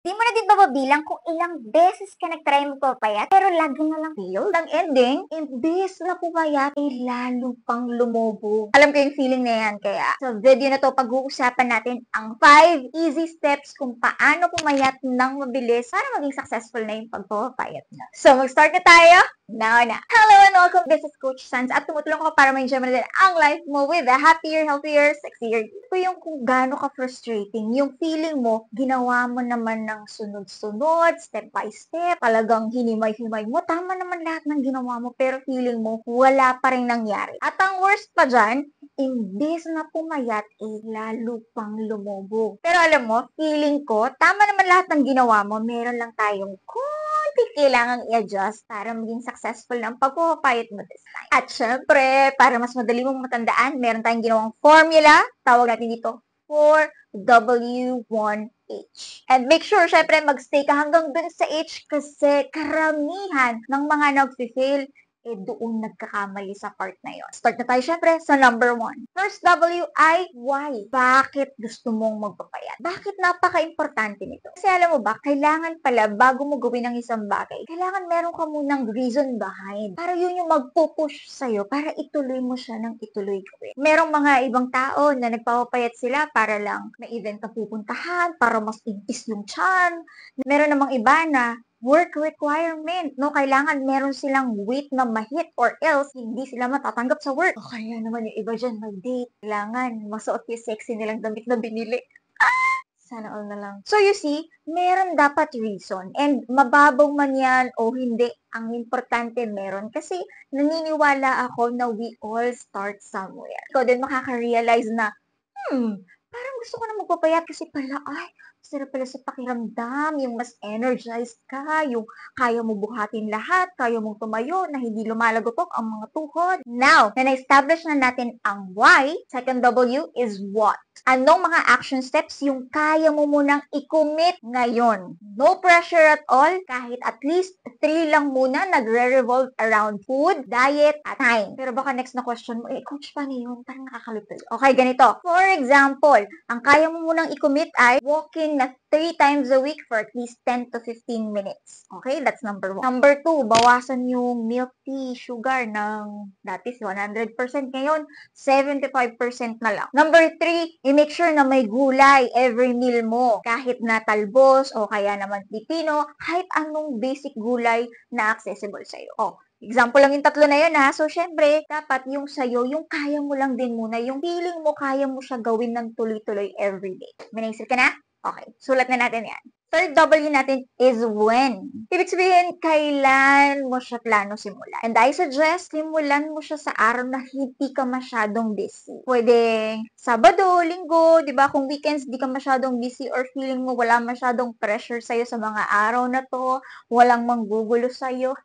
Di mo na din ba mabilang kung ilang beses ka nag-try magpapayat pero lagi na lang failed? Ang ending, imbes na pumayat ay lalo pang lumobo. Alam ko yung feeling na yan, kaya sa video na to pag-uusapan natin ang 5 easy steps kung paano pumayat ng mabilis para maging successful na yung pagpapayat na. So mag-start na tayo? Now na! Hello and welcome, this is Coach Sans at tumutulong ko para ma-enjoy mo na din ang life mo with a happier, healthier, sexier. Ito yung kung gaano ka-frustrating, yung feeling mo, ginawa mo naman ng sunod-sunod, step by step, talagang hinimay-himay mo, tama naman lahat ng ginawa mo, pero feeling mo, wala pa rin nangyari. At ang worst pa dyan, imbes na pumayat, lalo pang lumobo. Pero alam mo, feeling ko, tama naman lahat ng ginawa mo, meron lang tayong kailangang i-adjust para maging successful ng pagpapayat mo this time. At syempre, para mas madali mong matandaan, meron tayong ginawang formula, tawag natin dito, 4W1H. And make sure, syempre, mag-stay ka hanggang dun sa H kasi karamihan ng mga nag-fail doon nagkakamali sa part na yon. Start na tayo syempre sa number 1. First W ay why. Bakit gusto mong magpapayat? Bakit napaka-importante nito? Kasi alam mo ba, kailangan pala bago mo gawin ang isang bagay, kailangan meron ka munang reason behind. Para yun yung magpupush sa'yo para ituloy mo siya ng ituloy gawin. Merong mga ibang tao na nagpapapayat sila para lang may event na pupuntahan, para mas tigis yung tiyan. Meron namang iba na work requirement, no? Kailangan meron silang weight na ma-hit or else hindi sila matatanggap sa work. O kaya naman yung iba dyan mag-date. Kailangan masuot yung sexy nilang damit na binili. Sana all na lang. So you see, meron dapat reason. And mababaw man yan o hindi, ang importante meron. Kasi naniniwala ako na we all start somewhere. Ikaw din makaka-realize na, parang gusto ko na magpapayat kasi pala, sarap pala sa pakiramdam, yung mas energized ka, yung kaya mo buhatin lahat, kaya mong tumayo na hindi lumalagotok ang mga tuhod. Now, na na-establish na natin ang why, second W is what. Anong mga action steps yung kaya mo munang i-commit ngayon? No pressure at all, kahit at least 3 lang muna nagre-revolve around food, diet, at time. Pero baka next na question mo, coach, paano yun? Parang nakakalito. Okay, ganito. For example, ang kaya mo munang i-commit ay walking na 3 times a week for at least 10 to 15 minutes. Okay, that's number 1. Number 2, bawasan yung milk tea, sugar ng dati 100%, ngayon 75% na lang. Number 3, i-make sure na may gulay every meal mo. Kahit na talbos o kaya naman pipino, kahit anong basic gulay na accessible sa'yo. Example lang yung 3 na yun ha. So, syempre, dapat yung sa'yo, yung kaya mo lang din muna, yung feeling mo kaya mo siya gawin ng tuloy-tuloy everyday. May naisip ka na? Okay, sulat na natin yan. Third W natin is when. Ibig sabihin, kailan mo siya plano simulan. And I suggest, simulan mo siya sa araw na hindi ka masyadong busy. Pwedeng Sabado, Linggo, di ba? Kung weekends, di ka masyadong busy or feeling mo wala masyadong pressure sa'yo sa mga araw na to, walang manggugulo sa'yo,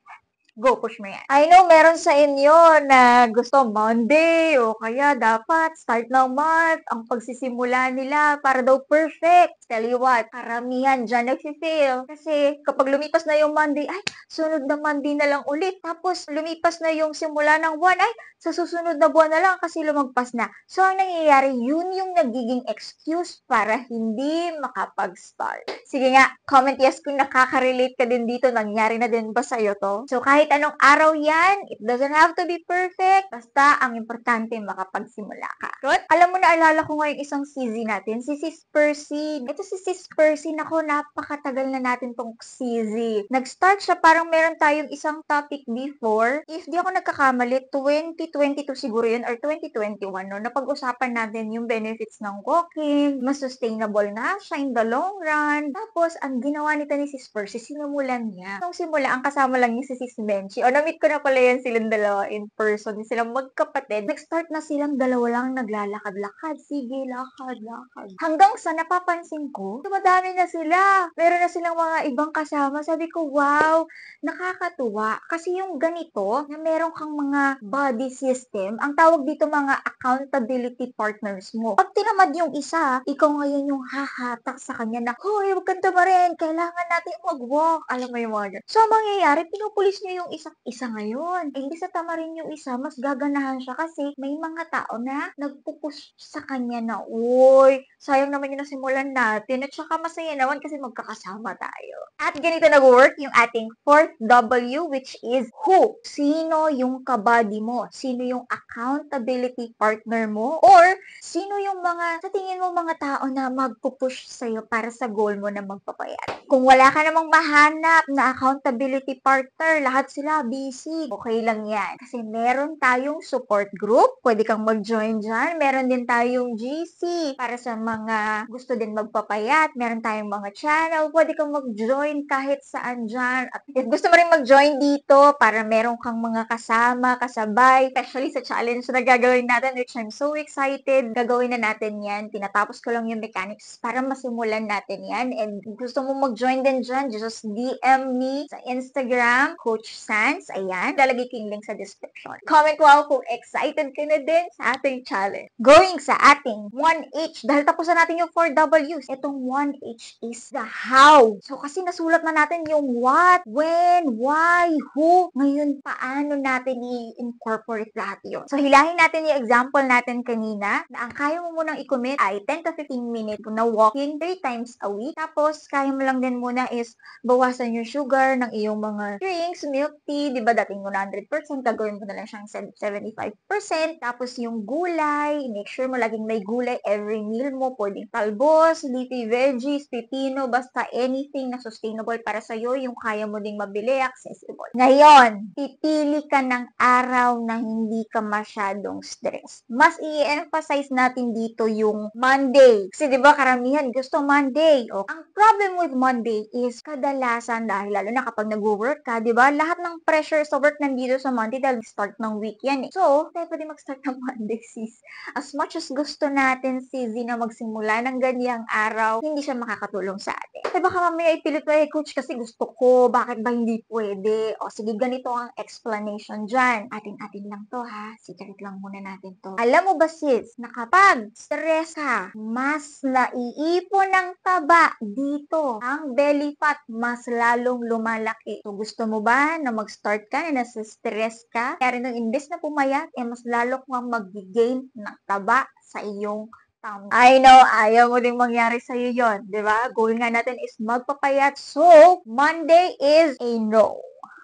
go, push mo yan. I know meron sa inyo na gusto Monday o kaya dapat start ng month, ang pagsisimula nila para daw perfect. Tell you what, karamihan dyan nag-fail. Kasi kapag lumipas na yung Monday, sunod na Monday na lang ulit. Tapos lumipas na yung simula ng buwan, sa susunod na buwan na lang kasi lumagpas na. So ang nangyayari, yun yung nagiging excuse para hindi makapag-start. Sige nga, comment yes kung nakaka-relate ka din dito, nangyari na din ba sa'yo to? So kahit anong araw yan, it doesn't have to be perfect. Basta, ang importante, makapagsimula ka. Good? Alam mo, naalala ko ngayong isang CZ natin, si Sis Percy. Ito si Sis Percy, nako, napakatagal na natin tong CZ. Nag-start siya, parang meron tayong isang topic before. If di ako nagkakamali, 2022 siguro yun, or 2021, no? Napag-usapan natin yung benefits ng walking, mas sustainable na siya in the long run. Tapos, ang ginawa nito ni Sis Percy, sinimulan niya. Nung simula, ang kasama lang niya si Sis Benchi. Na-meet ko na pala yan silang dalawa in person. Silang magkapatid. Nag-start na silang dalawa lang naglalakad-lakad. Sige, lakad-lakad. Hanggang sa napapansin ko, dumadami na sila. Meron na silang mga ibang kasama. Sabi ko, wow, nakakatuwa. Kasi yung ganito, na meron kang mga body system, ang tawag dito mga accountability partners mo. Pag tinamad yung isa, ikaw ngayon yung hahatak sa kanya na, hoy, huwag kang tamarin, kailangan natin mag-walk. Alam mo yung mga ganyan. So, ang mangyayari, pinupulis niyo yung isa ngayon. Eh, hindi sa tamarin yung isa, mas gaganahan siya kasi may mga tao na nagpupush sa kanya na, uy, sayang naman yung nasimulan natin at saka masaya naman kasi magkakasama tayo. At ganito nag-work yung ating fourth W, which is who. Sino yung kabady mo? Sino yung accountability partner mo? Or sino yung mga, sa tingin mo mga tao na magpupush sa'yo para sa goal mo na magpapayat? Kung wala ka namang mahanap na accountability partner, lahat sila busy, okay lang yan. Kasi meron tayong support group, pwede kang mag-join dyan. Meron din tayong GC para sa mga gusto din magpapayat. Meron tayong mga channel, pwede kang mag-join kahit saan dyan. At if gusto mo rin mag-join dito para meron kang mga kasama, kasabay, especially sa challenge na gagawin natin, which I'm so excited. Gagawin na natin yan. Tinatapos ko lang yung mechanics para masimulan natin yan. And gusto mo mag-join din dyan, just DM me sa Instagram, Coach Sans. Ayan, lalagay ko yung link sa description. Comment wow kung excited ka na din sa ating challenge. Going sa ating 1H, dahil tapusan natin yung 4Ws, itong 1H is the how. So, kasi nasulat na natin yung what, when, why, who. Ngayon, paano natin i-incorporate lahat yun? So, hilahin natin yung example natin kanina na ang kaya mo munang i-commit ay 10 to 15 minutes na walking 3 times a week. Tapos, kaya mo lang din muna is bawasan yung sugar ng iyong mga drinks, milk tea, di ba dating 100%, gagawin mo na lang siyang 75%. Tapos yung gulay, make sure mo laging may gulay every meal mo, pwedeng talbos, leafy veggies, pipino, basta anything na sustainable para sa'yo, yung kaya mo ding mabili, accessible. Ngayon, pipili ka ng araw na hindi ka masyadong stress. Mas i-emphasize natin dito yung Monday. Kasi di ba karamihan gusto Monday. O, ang problem with Monday is kadalasan dahil lalo na kapag nag-work ka, di ba? Lahat ng pressure sa work nandito sa Monday dahil start ng week yan eh. So, tayo pwede mag-start ng Monday, sis. As much as gusto natin, sis, na magsimula ng ganyang araw, hindi siya makakatulong sa atin. Diba baka mamaya ipilit mo, hey coach, kasi gusto ko, bakit ba hindi pwede? O sige, ganito ang explanation dyan. Atin-atin lang to ha, secret lang muna natin to. Alam mo ba sis, na kapag stress ka, mas naiipon ng taba dito. Ang belly fat, mas lalong lumalaki. So gusto mo ba na mag-start ka na nasa-stress ka? Kaya rin nung imbes na pumayat, mas lalo kang mag-gain ng taba sa iyong tummy. I know, ayaw mo ding mangyari sa'yo yon, di ba? Goal nga natin is magpapayat. So, Monday is a no.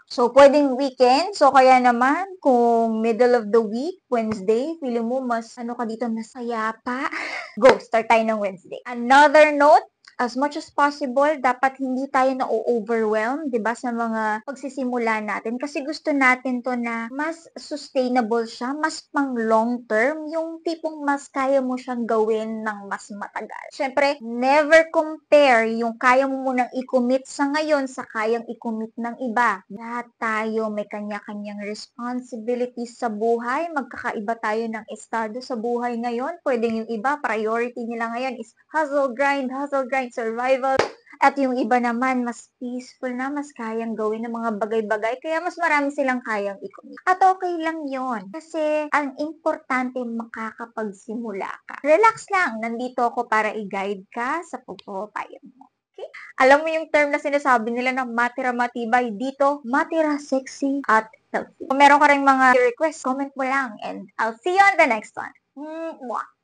So, pwedeng weekend. So, kaya naman, kung middle of the week, Wednesday, feeling mo mas, ano ka dito, masaya pa, go, start tayo ng Wednesday. Another note, as much as possible, dapat hindi tayo na-overwhelm, di ba, sa mga pagsisimula natin. Kasi gusto natin to na mas sustainable siya, mas pang long term, yung tipong mas kaya mo siyang gawin ng mas matagal. Siyempre, never compare yung kaya mo munang i-commit sa ngayon sa kayang i-commit ng iba. Lahat tayo may kanya-kanyang responsibilities sa buhay, magkakaiba tayo ng estado sa buhay ngayon. Pwedeng yung iba, priority nila ngayon is hustle, grind, survival. At yung iba naman, mas peaceful na, mas kayang gawin ng mga bagay-bagay, kaya mas marami silang kayang i-commit. At okay lang yon. Kasi, ang importante makakapagsimula ka. Relax lang, nandito ako para i-guide ka sa pagpapayo mo. Okay? Alam mo yung term na sinasabi nila na matira matibay, dito, matira sexy at healthy. Kung meron ka rin mga request, comment mo lang and I'll see you on the next one. Mwah!